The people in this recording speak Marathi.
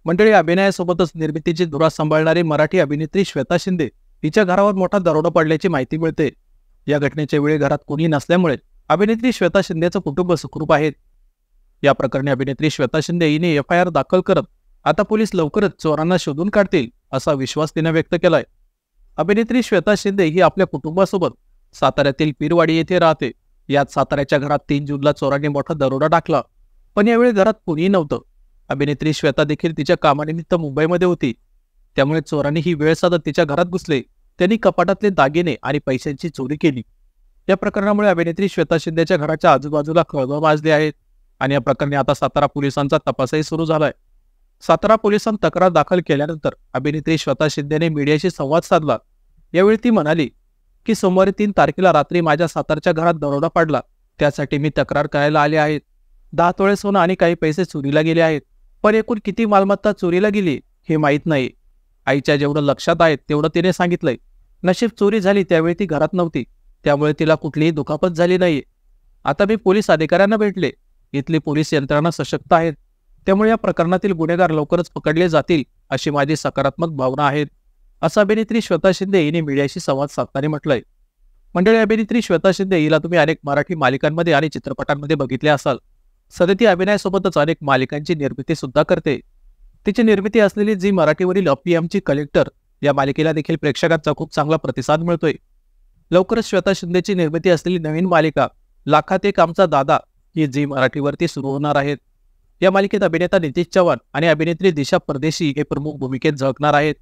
मंडळी, अभिनयासोबतच निर्मितीची धुरा सांभाळणारी मराठी अभिनेत्री श्वेता शिंदे हिच्या घरावर मोठा दरोडा पडल्याची माहिती मिळते। या घटनेच्या वेळी घरात कोणी नसल्यामुळे अभिनेत्री श्वेता शिंदेचं कुटुंब सुखरूप आहे। या प्रकरणी अभिनेत्री श्वेता शिंदे हिने FIR दाखल करत आता पोलीस लवकरच चोरांना शोधून काढतील असा विश्वास तिने व्यक्त केलाय। अभिनेत्री श्वेता शिंदे ही आपल्या कुटुंबासोबत साताऱ्यातील पीरवाडी येथे राहते। यात साताऱ्याच्या घरात 3 जूनला चोरांनी मोठा दरोडा टाकला, पण यावेळी घरात कोणीही नव्हतं। अभिनेत्री श्वेता देखील तिच्या कामानिमित्त मुंबईमध्ये होती, त्यामुळे चोरांनी ही वेळ साधत तिच्या घरात घुसले। त्यांनी कपाटातले दागिने आणि पैशांची चोरी केली। या प्रकरणामुळे अभिनेत्री श्वेता शिंदेच्या घराच्या आजूबाजूला खळबळ माजली आहे आणि या प्रकरणी आता सातारा पोलिसांचा तपासही सुरू झालाय। सातारा पोलिसांत तक्रार दाखल केल्यानंतर अभिनेत्री श्वेता शिंदेने मीडियाशी संवाद साधला। यावेळी ती म्हणाली की सोमवारी 3 तारखेला रात्री माझ्या सातारच्या घरात दरोडा पडला, त्यासाठी मी तक्रार करायला आले आहे। 10 तोळे सोनं आणि काही पैसे चोरीला गेले आहेत, पण एकूण किती मालमत्ता चोरीला गेली हे माहीत नाही। आईच्या जेवढं लक्षात आहे तेवढं तिने सांगितलंय। नशीब चोरी झाली त्यावेळी ती घरात नव्हती, त्यामुळे तिला कुठलीही दुखापत झाली नाही। आता मी पोलीस अधिकाऱ्यांना भेटले, इथली पोलीस यंत्रणा सशक्त आहेत, त्यामुळे या प्रकरणातील गुन्हेगार लवकरच पकडले जातील अशी माझी सकारात्मक भावना आहे, असं अभिनेत्री श्वेता शिंदे हिने मीडियाशी संवाद साधताना म्हटलंय। मंडळी, अभिनेत्री श्वेता शिंदे हिला तुम्ही अनेक मराठी मालिकांमध्ये आणि चित्रपटांमध्ये बघितले असाल। सध्या ती अभिनयासोबतच अनेक मालिकांची निर्मिती सुद्धा करते। तिची निर्मिती असलेली झी मराठीवरील अप्पी कलेक्टर या मालिकेला देखील प्रेक्षकांचा खूप चांगला प्रतिसाद मिळतोय। लवकरच श्वेता शिंदेची निर्मिती असलेली नवीन मालिका लाखात एक आमचा दादा ही झी मराठीवरती सुरू होणार आहे। या मालिकेत अभिनेता नितीश चव्हाण आणि अभिनेत्री दिशा परदेशी हे प्रमुख भूमिकेत झळकणार आहेत।